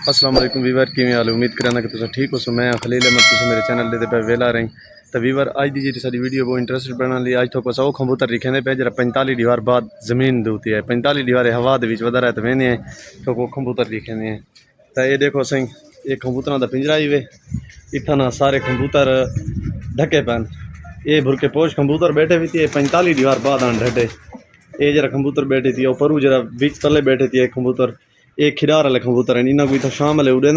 अस्सलाम वालेकुम वीवर किवें हाल उम्मीद करना कि तुम ठीक हो। मैं खलील अहमद, तुम मेरे चैनल दे पे वेला रही। तो वीवर अज की जी सारी वीडियो बहुत इंटरेस्टेड बना ली। अज तो सौ कबूतर लिखे पे जरा 45 दीवार बाद जमीन दूती है, 45 दीवार हवा वधा रहे तो वेने तो वो कबूतर लिखे हैं। तो ये देखो सही ये कबूतर का पिंजरा ही वे इतना ना सारे कबूतर ढके पैन। ये भुरके पोश कबूतर बैठे भी थे 45 दीवार बाद आन ढटे। ये जरा कबूतर बैठे थी परू जरा बीच तले बैठे थे कबूतर। ये खिरार वाले कबूतर हैं, इन्होंने कोई तो शाम वाले उड़े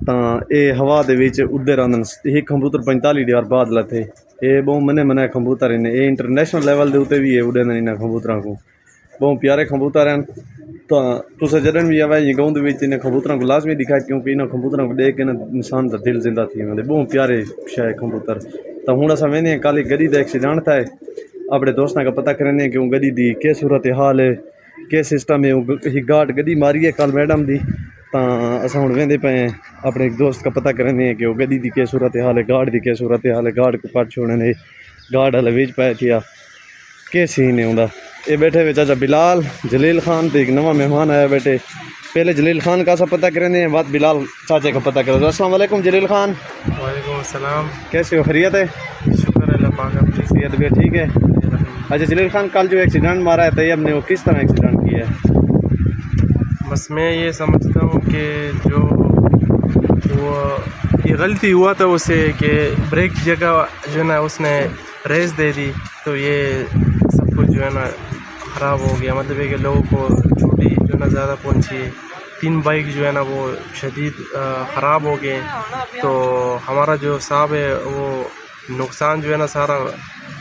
तो ये हवा के उड़ते रहते। ये कबूतर 45 दीवार बाद लथे। ये बहुत मने मने कबूतर हैं, ये इंटरनेशनल लेवल के उत्ते भी ये उड़े इन्होंने कबूतर को। बहुत प्यारे कबूतर हैं। तो तुम जडन भी आवे ये गाँव इन कबूतर को लाजमी दिखाए, क्योंकि इन कबूतर को देख के ना इंसान का दिल जिंदा थी वेंदे। बहुत प्यारे शायद कबूतर। तो हूँ अस वेंदे कल गड्डी का एक्सीडेंट था, अपने दोस्तों का पता करें कि गड्डी की क्या सूरत हाल है, क्या सिस्टम है। ही गार्ड गड्डी मारी है कल मैडम की। तो अस हूँ वेंदे पे अपने एक दोस्त का पता करें कि गड्डी की क्या सूरत हाल है, गार्ड की क्या सूरत हाल है। गार्ड को कट छोड़ने गार्ड वाले बीच पाए थी क्या सीन है उनका। ये बैठे हुए चाचा बिलाल जलील खान तो एक नवा मेहमान आया बैठे। पहले जलील खान का सा पता करें बाद बिलाल चाचे का पता करो। अस्सलाम वालेकुम जलील खान। वालेकुम अस्सलाम। कैसे हो, खैरियत है? शुक्र अल्लाह पाक, अपनी सेहत भी ठीक है? अच्छा जलील खान, कल जो एक्सीडेंट मारा है तैयब ने वो किस तरह एक्सीडेंट किया है? बस मैं ये समझता हूँ कि जो वो ये गलती हुआ था उसे कि ब्रेक की जगह जो है ना उसने रेस दे दी, तो ये सब कुछ जो है ना ख़राब हो गया। मतलब है कि लोगों को चोटी जो है ना ज़्यादा पहुँची है। 3 बाइक जो है ना वो शदीद ख़राब हो गए। तो हमारा जो साहब है वो नुकसान जो है ना सारा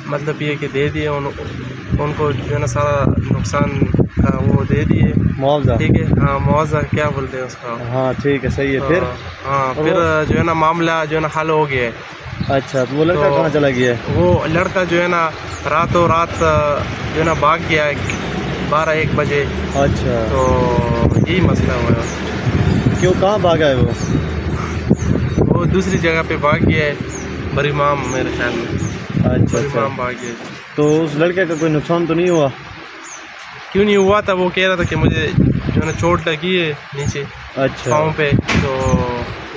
मतलब ये कि दे दिए उनको जो है ना सारा नुकसान का वो दे दिए मुआवजा। ठीक है। हाँ मुआवजा क्या बोलते हैं उसका। हाँ ठीक है, सही है। फिर हाँ फिर जो है ना मामला जो है ना हल हो गया है। अच्छा तो वो लड़का कहाँ चला गया है? वो लड़का जो है ना रातों रात जो है ना भाग गया है 12-1 बजे। अच्छा तो यही मसला हुआ है। क्यों, कहाँ भागा है वो दूसरी जगह पे भाग गया है, बड़ी माम मेरे ख्याल में। अच्छा बड़ी अच्छा, माम भाग गया। तो उस लड़के का कोई नुकसान तो नहीं हुआ? क्यों नहीं हुआ था, वो कह रहा था कि मुझे जो है ना चोट लगी है नीचे अच्छा पाँव पे, तो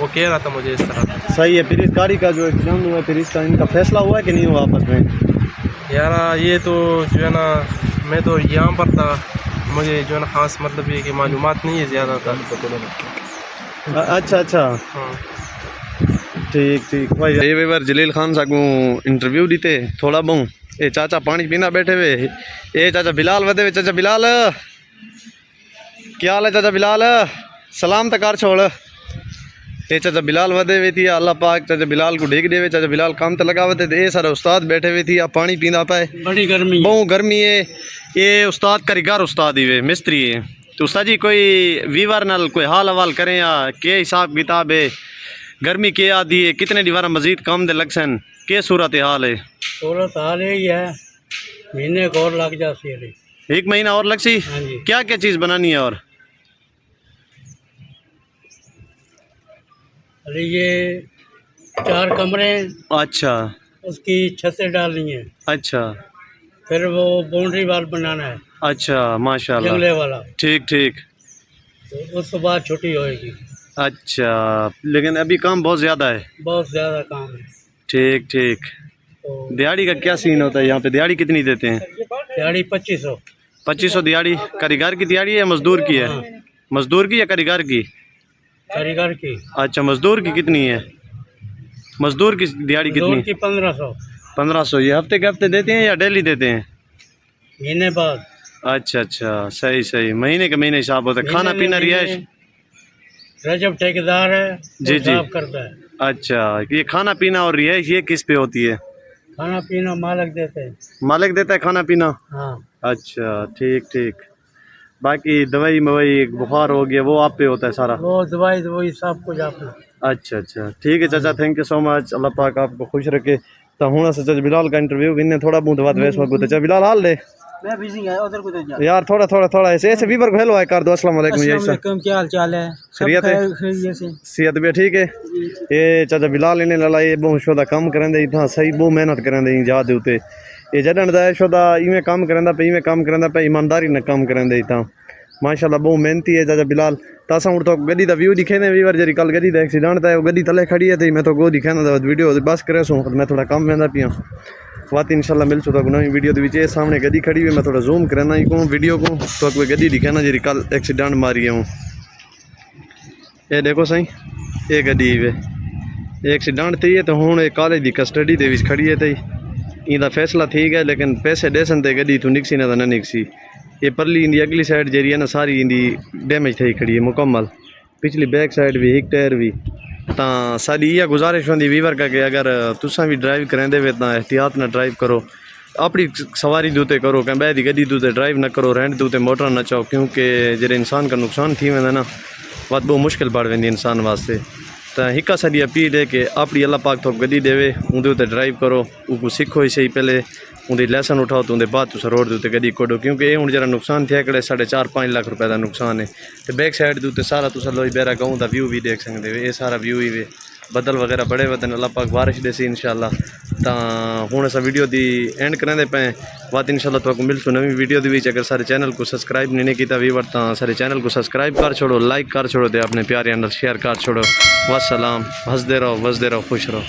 वो कह रहा था मुझे इस तरह। सही है। फिर इस गाड़ी का जो एक्सीडेंट हुआ है फिर इसका इनका फैसला हुआ है कि नहीं हुआ आपस में? यार ये तो जो है ना मैं तो यहाँ पर था, मुझे जो है ना ख़ास मतलब ये कि मालूमात नहीं है ज़्यादा था। अच्छा अच्छा हाँ ठीक ठीक भाई। ये बार जलील खान साहब को इंटरव्यू दीते थोड़ा बहु। ये चाचा पानी पीना बैठे हुए। ये चाचा बिलाल वधे हुए। चाचा बिलाल क्या हाल है? चाचा बिलाल सलाम तकार छोड़। ये चाचा बिलाल वधे हुए थी, अल्लाह पाक चाचा बिलाल को ढीक देवे। चाचा बिलाल काम तो लगा हुए थे। ये सारे उस्ताद बैठे हुए थी, आप पानी पीना पाए। बड़ी गर्मी बहुत गर्मी है। ये उस्ताद कारीगर उस्ताद ही वे मिस्त्री है। तो उस्ताद जी कोई वीवर नाल कोई हाल हवाल करें या के हिसाब किताब है? गर्मी के आदि है, कितने दीवार मजीद कम दे लक्सन के सूरत हाल है? सूरत हाल यही है, महीने को और लग जाती है। 1 महीना और लग सी? हाँ जी। क्या क्या चीज़ बनानी है? और अरे ये 4 कमरे हैं, अच्छा उसकी छतें डालनी है। अच्छा फिर वो बाउंड्री वाल बनाना है, अच्छा माशाल्लाह, जंगले वाला। ठीक ठीक। तो उसके बाद छुट्टी होएगी। अच्छा लेकिन अभी काम बहुत ज़्यादा है। बहुत ज़्यादा काम है। ठीक ठीक। तो दिहाड़ी का क्या सीन होता है यहाँ पे? दिहाड़ी कितनी देते हैं? दिहाड़ी 2500। 2500 दिहाड़ी? कारीगर की दिहाड़ी है मजदूर की है? हाँ। मजदूर की या कारीगर की? कारीगर की। अच्छा मजदूर की कितनी है? मजदूर की दिहाड़ी मजदूर कितनी? की 1500। 1500। ये हफ्ते के हफ्ते देते हैं या डेली देते हैं? महीने बाद। अच्छा अच्छा सही सही, महीने के महीने हिसाब होता है। खाना पीना रिहाइश? रजब ठेकेदार है, जी जी। साफ करता है। अच्छा ये खाना पीना और रिहाइश ये किस पे होती है? खाना पीना मालिक देते हैं। मालिक देता है खाना पीना? हाँ। अच्छा ठीक ठीक। बाकी दवाई मवाई बुखार हो गया वो आप पे होता है सारा? वो दवाई वही सब कुछ अपना। अच्छा अच्छा ठीक है चाचा, थैंक यू सो मच। अल्लाह पाक आपको खुश रखे। तो हूँ चाचा बिलाल का इंटरव्यू इन्हें थोड़ा बहुत बात वैस वक्त चाचा बिलाल हाल दे मैं बिजी है उधर को जा यार थोड़ा थोड़ा थोड़ा ऐसे वीवर को हेलो है कर दो। अस्सलाम वालेकुम। यही क्या हाल चाल है? खैरियत है? सेहत भी ठीक है। ये चाचा बिलाल इन्हें लड़ाई बहुत शोदा कम करें दे इतना सही बहुत मेहनत करें दे याद दे उते ये जडन दा शोदा इवें काम करें पे इवें काम करें पे ईमानदारी न काम करें दे इतना माशाल्लाह बहुत मेहनती है चाचा बिलाल। तो असां तो गड्डी का व्यू दिखे वीवर जी कल गड्डी का एक्सीडेंट था, वो गड्डी थले खड़ी है, मैं तो गो दिखाना वीडियो बस करे सो मैं थोड़ा कम वेंदा पिया बात इंशाल्लाह मिल चुका नवी वीडियो के सामने गड्डी खड़ी हुई, मैं थोड़ा जूम करना ही को वीडियो को तो कोई गड्डी दिखाना जी कल एक्सीडेंट मारी हूँ। ये देखो सही ये गड्डी वे एक्सीडेंट थी है तो हूँ कॉलेज की कस्टडी के खड़ी है, तो इनका फैसला ठीक है लेकिन पैसे देसन तो गड्डी तू निकसी ना तो ना निकसी। ये परली इंदी अगली साइड जी है ना सारी इंदी डैमेज थी खड़ी है मुकम्मल, पिछली बैक साइड भी एक टायर भी। तो साड़ी यह गुजारिश होंगी वीवर का कि अगर तुसा भी ड्राइव करेंदे वे तो एहतियात ना ड्राइव करो, अपनी सवारी दूते करो क्या बह की गड्डी दूते ड्राइव ना करो, रेंट दूते मोटर ना चाहो, क्योंकि जो इंसान का नुकसान थी वेंदा ना बात बहुत मुश्किल पड़ वेंदी इंसान वास्ते। तो हिक्का साड़ी अपील है कि अपनी अल्लाह पाक तो गड्डी देवे उनके उत्ते ड्राइव करो, उनको सीखो ही सही पहले उनकी लैसन उठाओ तो उनके बाद तुम रोड के उत्ते गड्डी कड्डो, क्योंकि ये हूँ जरा नुकसान थे कड़े 4.5-5 लाख रुपए का नुकसान है। तो बैक साइड के उत्ते सारा तुम लोई बेरा गाँव का व्यू भी देख सकते हो, ये सारा व्यू ही वे बदल वगैरह बड़े वदन अल्लाह पाक बारिश देसी इंशाल्लाह। तो हूँ अस वीडियो की एंड करेंदे पे बात इंशाल्लाह तो मिलसू नवी वीडियो के। अगर सारे चैनल को सब्सक्राइब नहीं किया वीवर तो सारे चैनल को सब्सक्राइब कर छोड़ो, लाइक कर छोड़ो, तो अपने प्यारे अंदर शेयर कर छोड़ो। वसलाम, हंसदे रहो, खुश रहो।